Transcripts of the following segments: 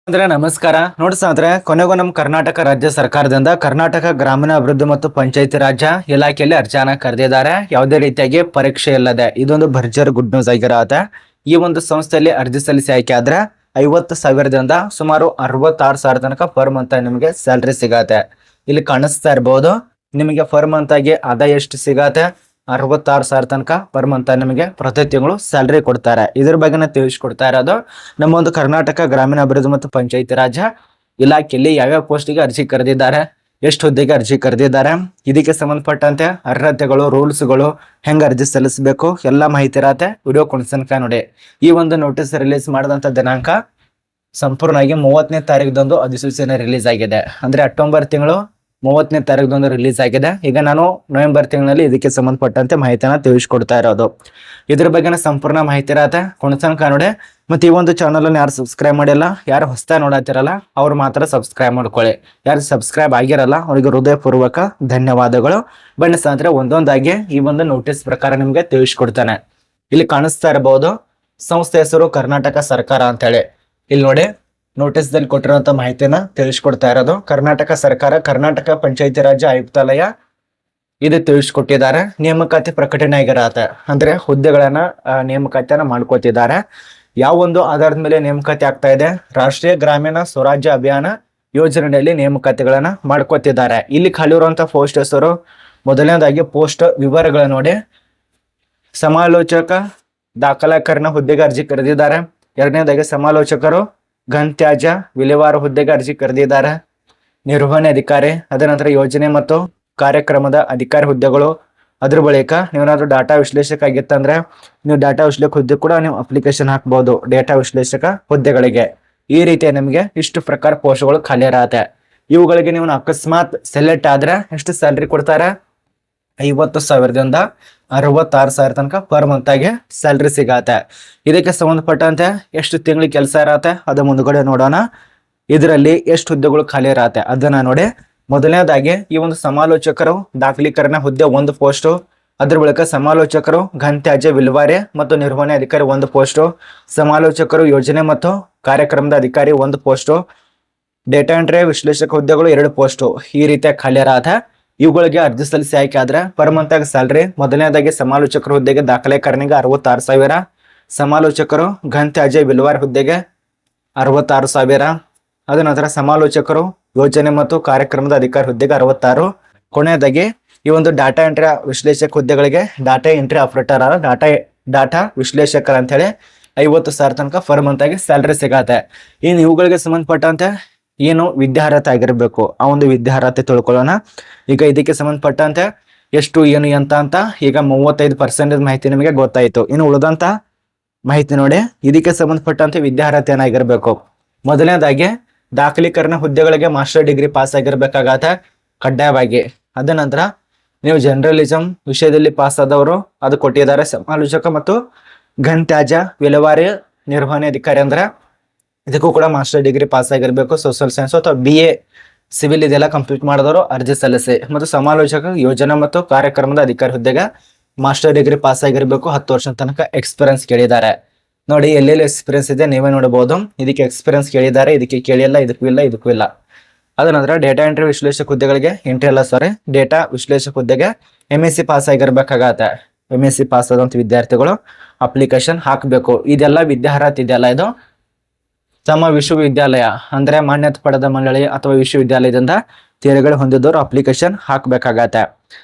ನಮಸ್ಕಾರ ನೋಡಿ ಸ್ನೇಹಿತರೆ, ಕೊನೆಗೂ ನಮ್ಮ ಕರ್ನಾಟಕ ರಾಜ್ಯ ಸರ್ಕಾರದಿಂದ ಕರ್ನಾಟಕ ಗ್ರಾಮೀಣ ಅಭಿವೃದ್ಧಿ ಮತ್ತು ಪಂಚಾಯತಿ ರಾಜ್ಯ ಇಲಾಖೆಯಲ್ಲಿ ಅರ್ಜಿಯನ್ನ ಕರೆದಿದ್ದಾರೆ. ಯಾವುದೇ ರೀತಿಯಾಗಿ ಪರೀಕ್ಷೆ ಇಲ್ಲದೆ ಇದೊಂದು ಭರ್ಜರಿ ಗುಡ್ ನ್ಯೂಸ್ ಆಗಿರತ್ತೆ. ಈ ಒಂದು ಸಂಸ್ಥೆಯಲ್ಲಿ ಅರ್ಜಿ ಸಲ್ಲಿಸಿ ಆಯ್ಕೆ ಆದ್ರೆ 50,000ದಿಂದ ಸುಮಾರು 66,000 ತನಕ ಪರ್ ಮಂತ್ ನಿಮಗೆ ಸ್ಯಾಲ್ರಿ ಸಿಗತ್ತೆ. ಇಲ್ಲಿ ಕಾಣಿಸ್ತಾ ಇರಬಹುದು ನಿಮಗೆ ಪರ್ ಮಂತ್ ಆಗಿ ಆದಾಯ ಎಷ್ಟು ಸಿಗತ್ತೆ. 66,000 ತನಕ ಪರ್ ಮಂತ್ ನಿಮಗೆ ಪ್ರತಿ ತಿಂಗಳು ಸ್ಯಾಲ್ರಿ ಕೊಡ್ತಾರೆ. ಇದ್ರ ಬಗ್ಗೆ ತಿಳಿಸ್ಕೊಡ್ತಾ ಇರೋದು ನಮ್ಮ ಒಂದು ಕರ್ನಾಟಕ ಗ್ರಾಮೀಣ ಅಭಿವೃದ್ಧಿ ಮತ್ತು ಪಂಚಾಯತಿ ರಾಜ್ಯ ಇಲಾಖೆಯಲ್ಲಿ ಯಾವ್ಯಾವ ಪೋಸ್ಟಿಗೆ ಅರ್ಜಿ ಕರೆದಿದ್ದಾರೆ, ಎಷ್ಟು ಹುದ್ದೆಗೆ ಅರ್ಜಿ ಕರೆದಿದ್ದಾರೆ, ಇದಕ್ಕೆ ಸಂಬಂಧಪಟ್ಟಂತೆ ಅರ್ಹತೆಗಳು, ರೂಲ್ಸ್ಗಳು, ಹೆಂಗ್ ಅರ್ಜಿ ಸಲ್ಲಿಸಬೇಕು ಎಲ್ಲ ಮಾಹಿತಿ ಇರತ್ತೆ. ವಿಡಿಯೋ ಕೊನೆತನಕ ನೋಡಿ. ಈ ಒಂದು ನೋಟಿಸ್ ರಿಲೀಸ್ ಮಾಡಿದಂತ ದಿನಾಂಕ ಸಂಪೂರ್ಣವಾಗಿ 30ನೇ ತಾರೀಕದಂದು ಅಧಿಸೂಚನೆ ರಿಲೀಸ್ ಆಗಿದೆ. ಅಂದ್ರೆ ಅಕ್ಟೋಬರ್ ತಿಂಗಳು 30ನೇ ತಾರೀಕದಂದು ರಿಲೀಸ್ ಆಗಿದೆ. ಈಗ ನಾನು ನವೆಂಬರ್ ತಿಂಗಳಲ್ಲಿ ಇದಕ್ಕೆ ಸಂಬಂಧಪಟ್ಟಂತೆ ಮಾಹಿತಿಯನ್ನ ತಿಳಿಸ್ಕೊಡ್ತಾ ಇರೋದು. ಇದ್ರ ಬಗ್ಗೆ ಸಂಪೂರ್ಣ ಮಾಹಿತಿ ಇರತ್ತೆ. ಕೊನೆತನಕ ನೋಡಿ. ಮತ್ತೆ ಈ ಒಂದು ಚಾನಲ್ ಯಾರು ಸಬ್ಸ್ಕ್ರೈಬ್ ಮಾಡಿಲ್ಲ, ಯಾರು ಹೊಸದಾಗಿ ನೋಡತ್ತಿರಲ್ಲ ಅವ್ರು ಮಾತ್ರ ಸಬ್ಸ್ಕ್ರೈಬ್ ಮಾಡ್ಕೊಳ್ಳಿ. ಯಾರು ಸಬ್ಸ್ಕ್ರೈಬ್ ಆಗಿರಲ್ಲ ಅವರಿಗೆ ಹೃದಯಪೂರ್ವಕ ಧನ್ಯವಾದಗಳು. ಬನ್ನಿ ಸ್ನೇಹಿತರೆ, ಒಂದೊಂದಾಗಿ ಈ ಒಂದು ನೋಟಿಸ್ ಪ್ರಕಾರ ನಿಮ್ಗೆ ತಿಳಿಸ್ಕೊಡ್ತಾನೆ. ಇಲ್ಲಿ ಕಾಣಿಸ್ತಾ ಇರಬಹುದು ಸಂಸ್ಥೆ ಹೆಸರು ಕರ್ನಾಟಕ ಸರ್ಕಾರ ಅಂತ ಹೇಳಿ. ಇಲ್ಲಿ ನೋಡಿ ನೋಟಿಸ್ ದಲ್ಲಿ ಕೊಟ್ಟಿರುವಂತ ಮಾಹಿತಿನ ತಿಳಿಸ್ಕೊಡ್ತಾ ಇರೋದು. ಕರ್ನಾಟಕ ಸರ್ಕಾರ ಕರ್ನಾಟಕ ಪಂಚಾಯತಿ ರಾಜ್ ಆಯುಕ್ತಾಲಯ ಇದು ತಿಳಿಸ್ಕೊಟ್ಟಿದ್ದಾರೆ. ನೇಮಕಾತಿ ಪ್ರಕಟಣೆ ಆಗಿರತ್ತೆ. ಅಂದ್ರೆ ಹುದ್ದೆಗಳನ್ನ ನೇಮಕಾತಿಯನ್ನ ಮಾಡ್ಕೋತಿದ್ದಾರೆ. ಯಾವ ಒಂದು ಆಧಾರದ ಮೇಲೆ ನೇಮಕಾತಿ ಆಗ್ತಾ ಇದೆ? ರಾಷ್ಟ್ರೀಯ ಗ್ರಾಮೀಣ ಸ್ವರಾಜ್ಯ ಅಭಿಯಾನ ಯೋಜನೆಯಲ್ಲಿ ನೇಮಕಾತಿಗಳನ್ನ ಮಾಡ್ಕೋತಿದ್ದಾರೆ. ಇಲ್ಲಿ ಖಾಲಿ ಇರುವಂತ ಪೋಸ್ಟ್ ಹೆಸರು, ಮೊದಲನೇದಾಗಿ ಪೋಸ್ಟ್ ವಿವರಗಳ ನೋಡಿ. ಸಮಾಲೋಚಕ ದಾಖಲಾಕರಣ ಹುದ್ದೆಗೆ ಅರ್ಜಿ ಕರೆದಿದ್ದಾರೆ. ಎರಡನೇದಾಗಿ ಸಮಾಲೋಚಕರು ಘನತ್ಯಾಜ್ಯ ವಿಲೇವಾರು ಹುದ್ದೆಗೆ ಅರ್ಜಿ ಕರೆದಿದ್ದಾರೆ. ನಿರ್ವಹಣೆ ಅಧಿಕಾರಿ, ಅದ ನಂತರ ಯೋಜನೆ ಮತ್ತು ಕಾರ್ಯಕ್ರಮದ ಅಧಿಕಾರಿ ಹುದ್ದೆಗಳು. ಅದ್ರ ಬಳಿಕ ನೀವೇನಾದ್ರೂ ಡಾಟಾ ವಿಶ್ಲೇಷಕ ಆಗಿತ್ತಂದ್ರೆ ನೀವು ಡಾಟಾ ವಿಶ್ಲೇಷಕ ಹುದ್ದೆ ಕೂಡ ನೀವು ಅಪ್ಲಿಕೇಶನ್ ಹಾಕ್ಬಹುದು. ಡೇಟಾ ವಿಶ್ಲೇಷಕ ಹುದ್ದೆಗಳಿಗೆ ಈ ರೀತಿಯ ನಿಮಗೆ ಇಷ್ಟು ಪ್ರಕಾರ ಪೋಸ್ಟ್ಗಳು ಖಾಲಿ ಇರತ್ತೆ. ಇವುಗಳಿಗೆ ನೀವು ಅಕಸ್ಮಾತ್ ಸೆಲೆಕ್ಟ್ ಆದ್ರೆ ಎಷ್ಟು ಸ್ಯಾಲ್ರಿ ಕೊಡ್ತಾರೆ? 50,000ದಿಂದ 66,000 ತನಕ ಪರ್ ಮಂತ್ ಆಗಿ ಸ್ಯಾಲ್ರಿ ಸಿಗತ್ತೆ. ಇದಕ್ಕೆ ಸಂಬಂಧಪಟ್ಟಂತೆ ಎಷ್ಟು ತಿಂಗಳಿಗೆ ಕೆಲಸ ಇರತ್ತೆ ಅದು ಮುಂದ್ಗಡೆ ನೋಡೋಣ. ಇದರಲ್ಲಿ ಎಷ್ಟು ಹುದ್ದೆಗಳು ಖಾಲಿ ಇರತ್ತೆ ಅದನ್ನ ನೋಡಿ. ಮೊದಲನೇದಾಗಿ ಈ ಒಂದು ಸಮಾಲೋಚಕರು ದಾಖಲೀಕರಣ ಹುದ್ದೆ ಒಂದು ಪೋಸ್ಟು. ಅದ್ರ ಬಳಿಕ ಸಮಾಲೋಚಕರು ಘನತ್ಯಾಜ್ಯ ವಿಲೇವಾರಿ ಮತ್ತು ನಿರ್ವಹಣೆ ಅಧಿಕಾರಿ ಒಂದು ಪೋಸ್ಟು. ಸಮಾಲೋಚಕರು ಯೋಜನೆ ಮತ್ತು ಕಾರ್ಯಕ್ರಮದ ಅಧಿಕಾರಿ ಒಂದು ಪೋಸ್ಟು. ಡೇಟಾ ಎಂಟ್ರಿ ವಿಶ್ಲೇಷಕ ಹುದ್ದೆಗಳು 2 ಪೋಸ್ಟು. ಈ ರೀತಿಯ ಖಾಲಿ ಇರತ್ತೆ. ಇವುಗಳಿಗೆ ಅರ್ಜಿ ಸಲ್ಲಿಸಿ ಆಯ್ಕೆ ಆದ್ರೆ ಪರ್ ಮಂತ್ ಆಗಿ ಸ್ಯಾಲ್ರಿ. ಮೊದಲನೇದಾಗಿ ಸಮಾಲೋಚಕರ ಹುದ್ದೆಗೆ ದಾಖಲೆಕರಣಿಗೆ 66,000. ಸಮಾಲೋಚಕರು ಘನತ್ಯಾಜ್ಯ ವಿಲೇವಾರಿ ಹುದ್ದೆಗೆ 66,000. ಅದ ನಂತರ ಸಮಾಲೋಚಕರು ಯೋಜನೆ ಮತ್ತು ಕಾರ್ಯಕ್ರಮದ ಅಧಿಕಾರಿ ಹುದ್ದೆಗೆ 66. ಕೊನೆಯದಾಗಿ ಈ ಒಂದು ಡಾಟಾ ಎಂಟ್ರಿ ವಿಶ್ಲೇಷಕ ಹುದ್ದೆಗಳಿಗೆ ಡಾಟಾ ಎಂಟ್ರಿ ಆಪರೇಟರ್ ಡಾಟಾ ವಿಶ್ಲೇಷಕರ ಅಂತ ಹೇಳಿ 50,000 ತನಕ ಪರ್ ಮಂತ್ ಆಗಿ ಸ್ಯಾಲ್ರಿ ಸಿಗತ್ತೆ. ಇನ್ನು ಇವುಗಳಿಗೆ ಸಂಬಂಧಪಟ್ಟಂತೆ ಏನು ವಿದ್ಯಾರ್ಹತೆ ಆಗಿರ್ಬೇಕು ಆ ಒಂದು ವಿದ್ಯಾರ್ಹತೆ ತಿಳ್ಕೊಳ್ಳೋಣ. ಈಗ ಇದಕ್ಕೆ ಸಂಬಂಧಪಟ್ಟಂತೆ ಎಷ್ಟು ಏನು ಅಂತ ಈಗ 35% ಮಾಹಿತಿ ನಿಮಗೆ ಗೊತ್ತಾಯ್ತು. ಇನ್ನು ಉಳಿದಂತ ಮಾಹಿತಿ ನೋಡಿ. ಇದಕ್ಕೆ ಸಂಬಂಧಪಟ್ಟಂತೆ ವಿದ್ಯಾರ್ಹತೆ ಏನಾಗಿರ್ಬೇಕು? ಮೊದಲನೇದಾಗಿ ದಾಖಲೀಕರಣ ಹುದ್ದೆಗಳಿಗೆ ಮಾಸ್ಟರ್ ಡಿಗ್ರಿ ಪಾಸ್ ಆಗಿರ್ಬೇಕಾಗತ್ತೆ ಕಡ್ಡಾಯವಾಗಿ. ಅದ ನಂತರ ನೀವು ಜರ್ನಲಿಸಂ ವಿಷಯದಲ್ಲಿ ಪಾಸ್ ಆದವರು ಅದು ಕೊಟ್ಟಿದ್ದಾರೆ. ಸಮಾಲೋಚಕ ಮತ್ತು ಘನತ್ಯಾಜ್ಯ ವಿಲೇವಾರಿ ನಿರ್ವಹಣೆ ಅಧಿಕಾರಿ ಅಂದ್ರೆ ಇದಕ್ಕೂ ಕೂಡ ಮಾಸ್ಟರ್ ಡಿಗ್ರಿ ಪಾಸ್ ಆಗಿರ್ಬೇಕು. ಸೋಷಿಯಲ್ ಸೈನ್ಸ್ ಅಥವಾ BA ಸಿವಿಲ್ ಇದೆಲ್ಲ ಕಂಪ್ಲೀಟ್ ಮಾಡಿದವರು ಅರ್ಜಿ ಸಲ್ಲಿಸಿ. ಮತ್ತು ಸಮಾಲೋಚಕ ಯೋಜನಾ ಮತ್ತು ಕಾರ್ಯಕ್ರಮದ ಅಧಿಕಾರಿ ಹುದ್ದೆಗೆ ಮಾಸ್ಟರ್ ಡಿಗ್ರಿ ಪಾಸ್ ಆಗಿರ್ಬೇಕು. 10 ವರ್ಷ ತನಕ ಎಕ್ಸ್ಪೀರಿಯನ್ಸ್ ಕೇಳಿದ್ದಾರೆ. ನೋಡಿ ಎಲ್ಲೆಲ್ಲಿ ಎಕ್ಸ್ಪೀರಿಯನ್ಸ್ ಇದೆ ನೀವೇ ನೋಡಬಹುದು. ಇದಕ್ಕೆ ಎಕ್ಸ್ಪೀರಿಯನ್ಸ್ ಕೇಳಿದ್ದಾರೆ, ಇದಕ್ಕೆ ಕೇಳಿಲ್ಲ, ಇದಕ್ಕೂ ಇಲ್ಲ. ಅದ ನಂತರ ಡೇಟಾ ಎಂಟ್ರಿ ವಿಶ್ಲೇಷಕ ಹುದ್ದೆಗಳಿಗೆ ಡೇಟಾ ವಿಶ್ಲೇಷಕ ಹುದ್ದೆಗೆ MSc ಪಾಸ್ ಆಗಿರ್ಬೇಕಾಗತ್ತೆ. MSc ಪಾಸ್ ಆದಂತ ವಿದ್ಯಾರ್ಥಿಗಳು ಅಪ್ಲಿಕೇಶನ್ ಹಾಕಬೇಕು. ಇದೆಲ್ಲ ವಿದ್ಯಾರ್ಹತೆ ಇದೆಯಲ್ಲ ಇದು ತಮ್ಮ ವಿಶ್ವವಿದ್ಯಾಲಯ ಅಂದ್ರೆ ಮಾನ್ಯತೆ ಪಡೆದ ಮಂಡಳಿ ಅಥವಾ ವಿಶ್ವವಿದ್ಯಾಲಯದಿಂದ ತೇರ್ಗಡೆ ಹೊಂದಿದವರು ಅಪ್ಲಿಕೇಶನ್ ಹಾಕಬೇಕಾಗತ್ತೆ.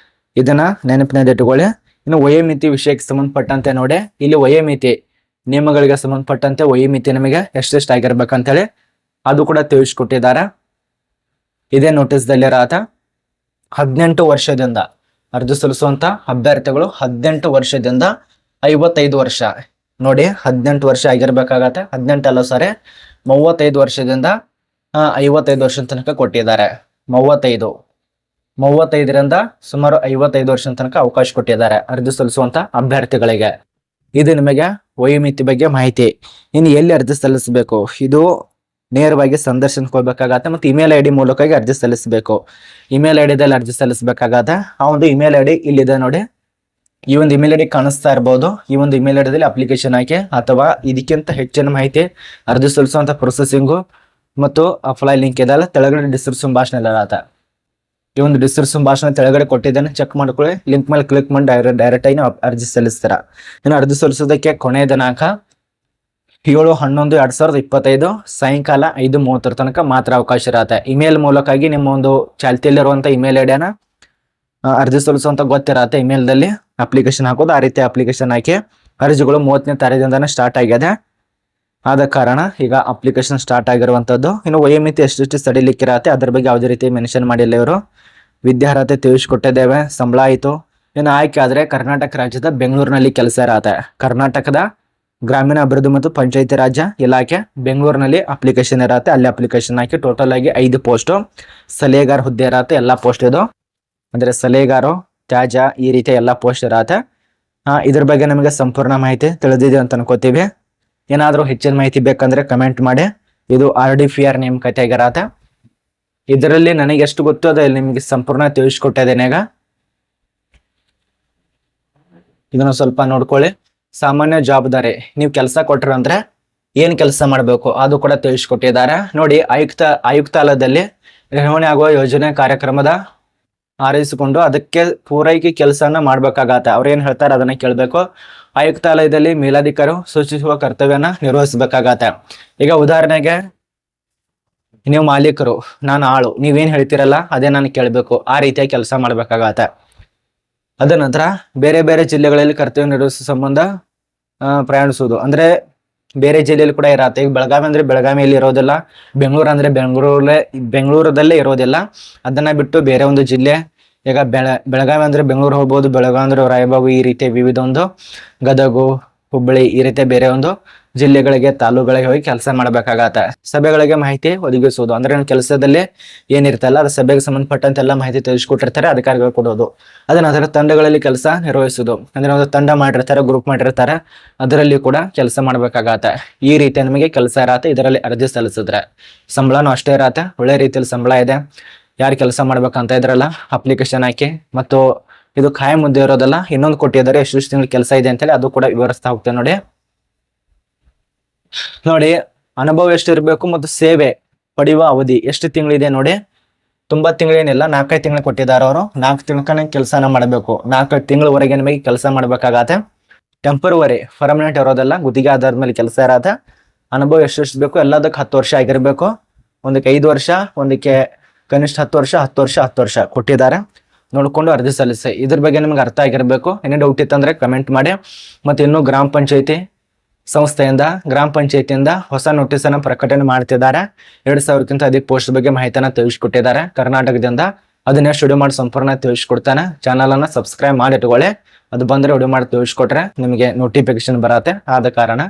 ಇದನ್ನ ನೆನಪಿನಲ್ಲಿಟ್ಟುಕೊಳ್ಳಿ. ಇನ್ನು ವಯೋಮಿತಿ ವಿಷಯಕ್ಕೆ ಸಂಬಂಧಪಟ್ಟಂತೆ ನೋಡಿ. ಇಲ್ಲಿ ವಯೋಮಿತಿ ನಿಯಮಗಳಿಗೆ ಸಂಬಂಧಪಟ್ಟಂತೆ ವಯೋಮಿತಿ ನಿಮಗೆ ಎಷ್ಟೆಷ್ಟು ಆಗಿರ್ಬೇಕಂತ ಹೇಳಿ ಅದು ಕೂಡ ತಿಳಿಸ್ಕೊಟ್ಟಿದ್ದಾರೆ. ಇದೇ ನೋಟಿಸ್ ದಲ್ಲಿ 18 ವರ್ಷದಿಂದ ಅರ್ಜಿ ಸಲ್ಲಿಸುವಂತ ಅಭ್ಯರ್ಥಿಗಳು 18 ವರ್ಷದಿಂದ 55 ವರ್ಷ ನೋಡಿ. 18 ವರ್ಷ ಆಗಿರ್ಬೇಕಾಗತ್ತೆ. 18 ಅಲ್ಲ 35 ವರ್ಷದಿಂದ 55 ವರ್ಷ ತನಕ ಕೊಟ್ಟಿದ್ದಾರೆ. 35ರಿಂದ ಸುಮಾರು 55 ವರ್ಷ ತನಕ ಅವಕಾಶ ಕೊಟ್ಟಿದ್ದಾರೆ ಅರ್ಜಿ ಸಲ್ಲಿಸುವಂತ ಅಭ್ಯರ್ಥಿಗಳಿಗೆ. ಇದು ನಿಮಗೆ ವಯೋಮಿತಿ ಬಗ್ಗೆ ಮಾಹಿತಿ. ಇನ್ನು ಎಲ್ಲಿ ಅರ್ಜಿ ಸಲ್ಲಿಸಬೇಕು? ಇದು ನೇರವಾಗಿ ಸಂದರ್ಶನಕ್ಕೆ ಹೋಗ್ಬೇಕಾಗತ್ತೆ. ಮತ್ತು ಇಮೇಲ್ ID ಮೂಲಕ ಅರ್ಜಿ ಸಲ್ಲಿಸಬೇಕು. ಇಮೇಲ್ ಐಡಿದಲ್ಲಿ ಅರ್ಜಿ ಸಲ್ಲಿಸಬೇಕಾಗತ್ತೆ. ಆ ಒಂದು ಇಮೇಲ್ ID ಇಲ್ಲಿದೆ ನೋಡಿ. ಈ ಒಂದು ಇಮೇಲ್ ಐಡಿ ಕಾಣಿಸ್ತಾ ಇರಬಹುದು. ಈ ಒಂದು ಇಮೇಲ್ ಐಡಿಯಲ್ಲಿ ಅಪ್ಲಿಕೇಶನ್ ಹಾಕಿ ಅಥವಾ ಇದಕ್ಕಿಂತ ಹೆಚ್ಚಿನ ಮಾಹಿತಿ ಅರ್ಜಿ ಸಲ್ಲಿಸುವಂತ ಪ್ರೊಸೆಸಿಂಗು ಮತ್ತು ಅಪ್ಲೈ ಲಿಂಕ್ ಇದೆಲ್ಲ ತೆಳಗಡೆ ಡಿಸ್ಕ್ರಿಪ್ಷನ್ ಭಾಷಣ ಇರತ್ತೆ. ಈ ಒಂದು ಡಿಸ್ಕ್ರಿಪ್ಷನ್ ಭಾಷಣ ತೆಳಗಡೆ ಕೊಟ್ಟಿದ್ದೇನೆ, ಚೆಕ್ ಮಾಡ್ಕೊಳ್ಳಿ. ಲಿಂಕ್ ಮೇಲೆ ಕ್ಲಿಕ್ ಮಾಡಿ ಡೈರೆಕ್ಟ್ ಆಗಿ ಅರ್ಜಿ ಸಲ್ಲಿಸ್ತೀರಾ. ಇನ್ನು ಅರ್ಜಿ ಸಲ್ಲಿಸೋದಕ್ಕೆ ಕೊನೆಯ ದಿನಾಂಕ 7/11/2025 ಸಾಯಂಕಾಲ 5:30 ತನಕ ಮಾತ್ರ ಅವಕಾಶ ಇರತ್ತೆ. ಇಮೇಲ್ ಮೂಲಕವಾಗಿ ನಿಮ್ಮ ಒಂದು ಚಾಲ್ತಿಯಲ್ಲಿರುವಂತ ಇಮೇಲ್ ಐಡಿಯನ್ನ ಅರ್ಜಿ ಸಲ್ಲಿಸುವಂತ ಗೊತ್ತಿರತ್ತೆ. ಇಮೇಲ್ದಲ್ಲಿ ಅಪ್ಲಿಕೇಶನ್ ಹಾಕೋದು, ಆ ರೀತಿ ಅಪ್ಲಿಕೇಶನ್ ಹಾಕಿ ಅರ್ಜಿಗಳು 30ನೇ ತಾರೀಕಿಂದಾನೆ ಸ್ಟಾರ್ಟ್ ಆಗಿದೆ. ಆದ ಕಾರಣ ಈಗ ಅಪ್ಲಿಕೇಶನ್ ಸ್ಟಾರ್ಟ್ ಆಗಿರುವಂತದ್ದು. ಇನ್ನು ವಯೋಮಿತಿ ಎಷ್ಟು ಸಡಿಲಿಕ್ಕಿರತ್ತೆ ಅದ್ರ ಬಗ್ಗೆ ಯಾವುದೇ ರೀತಿ ಮೆನ್ಷನ್ ಮಾಡಿಲ್ಲ ಇವರು. ವಿದ್ಯಾರ್ಹತೆ ತಿಳಿಸ್ಕೊಟ್ಟಿದ್ದೇವೆ, ಸಂಬಳ ಆಯಿತು. ಇನ್ನು ಆಯ್ಕೆ ಆದ್ರೆ ಕರ್ನಾಟಕ ರಾಜ್ಯದ ಬೆಂಗಳೂರಿನಲ್ಲಿ ಕೆಲಸ ಇರತ್ತೆ. ಕರ್ನಾಟಕದ ಗ್ರಾಮೀಣ ಅಭಿವೃದ್ಧಿ ಮತ್ತು ಪಂಚಾಯತಿ ರಾಜ್ ಇಲಾಖೆ ಬೆಂಗಳೂರಿನಲ್ಲಿ ಅಪ್ಲಿಕೇಶನ್ ಇರತ್ತೆ. ಅಲ್ಲಿ ಅಪ್ಲಿಕೇಶನ್ ಹಾಕಿ ಟೋಟಲ್ ಆಗಿ 5 ಪೋಸ್ಟ್ ಸಲಹೆಗಾರ ಹುದ್ದೆ ಇರತ್ತೆ. ಎಲ್ಲಾ ಪೋಸ್ಟ್ ಇದು ಅಂದ್ರೆ ಸಲಹೆಗಾರು, ತ್ಯಾಜ್ಯ, ಈ ರೀತಿ ಎಲ್ಲಾ ಪೋಸ್ಟ್ ಇರತ್ತೆ. ಇದ್ರ ಬಗ್ಗೆ ನಮಗೆ ಸಂಪೂರ್ಣ ಮಾಹಿತಿ ತಿಳಿದಿದೆ ಅಂತ ಅನ್ಕೋತೀವಿ. ಏನಾದ್ರೂ ಹೆಚ್ಚಿನ ಮಾಹಿತಿ ಬೇಕಂದ್ರೆ ಕಮೆಂಟ್ ಮಾಡಿ. ಇದು RDPR ನೇಮಕಾತಿ ಆಗಿರತ್ತೆ. ಇದರಲ್ಲಿ ನನಗೆ ಎಷ್ಟು ಗೊತ್ತು ಅದು ನಿಮಗೆ ಸಂಪೂರ್ಣ ತಿಳಿಸ್ಕೊಟ್ಟಿದ್ದೇನೆ. ಈಗ ಇದನ್ನು ಸ್ವಲ್ಪ ನೋಡ್ಕೊಳ್ಳಿ. ಸಾಮಾನ್ಯ ಜವಾಬ್ದಾರಿ, ನೀವು ಕೆಲಸ ಕೊಟ್ರ ಅಂದ್ರೆ ಏನ್ ಕೆಲಸ ಮಾಡಬೇಕು ಅದು ಕೂಡ ತಿಳಿಸ್ಕೊಟ್ಟಿದ್ದಾರೆ ನೋಡಿ. ಆಯುಕ್ತಾಲಯದಲ್ಲಿ ನಿರ್ವಹಣೆ ಆಗುವ ಯೋಜನೆ ಕಾರ್ಯಕ್ರಮದ ಆರೈಸಿಕೊಂಡು ಅದಕ್ಕೆ ಪೂರೈಕೆ ಕೆಲಸನ ಮಾಡ್ಬೇಕಾಗತ್ತೆ. ಅವ್ರು ಏನ್ ಹೇಳ್ತಾರೆ ಅದನ್ನ ಕೇಳ್ಬೇಕು. ಆಯುಕ್ತಾಲಯದಲ್ಲಿ ಮೇಲಾಧಿಕಾರಿ ಸೂಚಿಸುವ ಕರ್ತವ್ಯನ ನಿರ್ವಹಿಸಬೇಕಾಗತ್ತೆ. ಈಗ ಉದಾಹರಣೆಗೆ ನೀವು ಮಾಲೀಕರು, ನಾನು ಆಳು, ನೀವೇನ್ ಹೇಳ್ತೀರಲ್ಲ ಅದೇ ನಾನು ಕೇಳ್ಬೇಕು. ಆ ರೀತಿಯಾಗಿ ಕೆಲಸ ಮಾಡ್ಬೇಕಾಗತ್ತೆ. ಅದ ನಂತರ ಬೇರೆ ಬೇರೆ ಜಿಲ್ಲೆಗಳಲ್ಲಿ ಕರ್ತವ್ಯ ನಿರ್ವಹಿಸುವ ಸಂಬಂಧ ಪ್ರಯಾಣಿಸುವುದು ಅಂದ್ರೆ ಬೇರೆ ಜಿಲ್ಲೆಯಲ್ಲಿ ಕೂಡ ಇರತ್ತೆ. ಈಗ ಬೆಳಗಾವಿ ಅಂದ್ರೆ ಬೆಳಗಾವಿಯಲ್ಲಿ ಇರೋದಿಲ್ಲ, ಬೆಂಗಳೂರು ಅಂದ್ರೆ ಬೆಂಗಳೂರದಲ್ಲೇ ಇರೋದಿಲ್ಲ. ಅದನ್ನ ಬಿಟ್ಟು ಬೇರೆ ಒಂದು ಜಿಲ್ಲೆ, ಈಗ ಬೆಳಗಾವಿ ಅಂದ್ರೆ ಬೆಂಗಳೂರು ಹೋಗ್ಬೋದು, ಬೆಳಗಾವಿ ಅಂದ್ರೆ ರಾಯಬಾಗು, ಈ ರೀತಿ ವಿವಿಧ ಒಂದು ಗದಗು, ಹುಬ್ಬಳ್ಳಿ, ಈ ರೀತಿ ಬೇರೆ ಒಂದು ಜಿಲ್ಲೆಗಳಿಗೆ, ತಾಲೂಕುಗಳಿಗೆ ಹೋಗಿ ಕೆಲಸ ಮಾಡ್ಬೇಕಾಗತ್ತೆ. ಸಭೆಗಳಿಗೆ ಮಾಹಿತಿ ಒದಗಿಸುವುದು ಅಂದ್ರೆ ಕೆಲಸದಲ್ಲಿ ಏನಿರ್ತಲ್ಲ ಅದು ಸಭೆಗೆ ಸಂಬಂಧಪಟ್ಟಂತೆ ಎಲ್ಲ ಮಾಹಿತಿ ತಿಳಿಸ್ಕೊಟ್ಟಿರ್ತಾರೆ, ಅಧಿಕಾರಿಗಳು ಕೊಡೋದು. ಅದ ನಂತರ ತಂಡಗಳಲ್ಲಿ ಕೆಲಸ ನಿರ್ವಹಿಸುವುದು ಅಂದ್ರೆ ಒಂದು ತಂಡ ಮಾಡಿರ್ತಾರೆ, ಗ್ರೂಪ್ ಮಾಡಿರ್ತಾರೆ, ಅದರಲ್ಲಿ ಕೂಡ ಕೆಲಸ ಮಾಡ್ಬೇಕಾಗತ್ತೆ. ಈ ರೀತಿ ನಮಗೆ ಕೆಲಸ ಇರತ್ತೆ. ಇದರಲ್ಲಿ ಅರ್ಜಿ ಸಲ್ಲಿಸಿದ್ರೆ ಸಂಬಳನೂ ಅಷ್ಟೇ ಇರತ್ತೆ. ಒಳ್ಳೆ ರೀತಿಯಲ್ಲಿ ಸಂಬಳ ಇದೆ. ಯಾರು ಕೆಲಸ ಮಾಡ್ಬೇಕಂತ ಇದ್ರಲ್ಲ ಅಪ್ಲಿಕೇಶನ್ ಹಾಕಿ. ಮತ್ತು ಇದು ಖಾಯಂ ಮುದ್ದೆ ಇರೋದಲ್ಲ, ಇನ್ನೊಂದು ಕೊಟ್ಟಿದ್ದಾರೆ ಎಷ್ಟು ತಿಂಗಳು ಕೆಲಸ ಇದೆ ಅಂತೇಳಿ ಅದು ಕೂಡ ವಿವರಿಸ್ತಾ ಹೋಗ್ತೇವೆ ನೋಡಿ. ಅನುಭವ ಎಷ್ಟಿರ್ಬೇಕು ಮತ್ತು ಸೇವೆ ಪಡೆಯುವ ಅವಧಿ ಎಷ್ಟು ತಿಂಗಳಿದೆ ನೋಡಿ. ತುಂಬಾ ತಿಂಗಳೇನಿಲ್ಲ, 4-5 ತಿಂಗಳು ಕೊಟ್ಟಿದ್ದಾರೆ ಅವರು. 4 ತಿಂಗಳ ಕೆಲಸನ ಮಾಡಬೇಕು. 4 ತಿಂಗಳವರೆಗೆ ನಿಮಗೆ ಕೆಲಸ ಮಾಡ್ಬೇಕಾಗತ್ತೆ. ಟೆಂಪರವರಿ, ಪರ್ಮನೆಂಟ್ ಇರೋದಲ್ಲ, ಗುತ್ತಿಗೆ ಆಧಾರದ ಮೇಲೆ ಕೆಲಸ ಇರತ್ತೆ. ಅನುಭವ ಎಷ್ಟು ಬೇಕು, ಎಲ್ಲದಕ್ಕೆ 10 ವರ್ಷ ಆಗಿರ್ಬೇಕು. ಒಂದಕ್ಕೆ 5 ವರ್ಷ, ಒಂದಕ್ಕೆ ಕನಿಷ್ಠ 10 ವರ್ಷ, 10 ವರ್ಷ ಕೊಟ್ಟಿದ್ದಾರೆ. ನೋಡ್ಕೊಂಡು ಅರ್ಜಿ ಸಲ್ಲಿಸಿ. ಇದ್ರ ಬಗ್ಗೆ ನಿಮ್ಗೆ ಅರ್ಥ ಆಗಿರ್ಬೇಕು. ಏನೇ ಡೌಟ್ ಇತ್ತಂದ್ರೆ ಕಮೆಂಟ್ ಮಾಡಿ. ಮತ್ತೆ ಇನ್ನು ಗ್ರಾಮ ಪಂಚಾಯತಿಯಿಂದ ಹೊಸ ನೋಟಿಸ್ ಅನ್ನ ಪ್ರಕಟಣೆ ಮಾಡ್ತಿದ್ದಾರೆ. 2000ಕ್ಕಿಂತ ಅಧಿಕ ಪೋಸ್ಟ್ ಬಗ್ಗೆ ಮಾಹಿತಿಯನ್ನ ತಿಳಿಸ್ಕೊಟ್ಟಿದ್ದಾರೆ ಕರ್ನಾಟಕದಿಂದ. ಅದನ್ನ ವಿಡಿಯೋ ಮಾಡಿ ಸಂಪೂರ್ಣ ತಿಳಿಸ್ಕೊಡ್ತಾನೆ. ಚಾನಲ್ ಅನ್ನ ಸಬ್ಸ್ಕ್ರೈಬ್ ಮಾಡಿ ಇಟ್ಕೊಳ್ಳಿ. ಅದು ಬಂದ್ರೆ ವಿಡಿಯೋ ಮಾಡಿ ತಿಳಿಸ್ಕೊಟ್ರೆ ನಿಮಗೆ ನೋಟಿಫಿಕೇಶನ್ ಬರತ್ತೆ. ಆದ ಕಾರಣ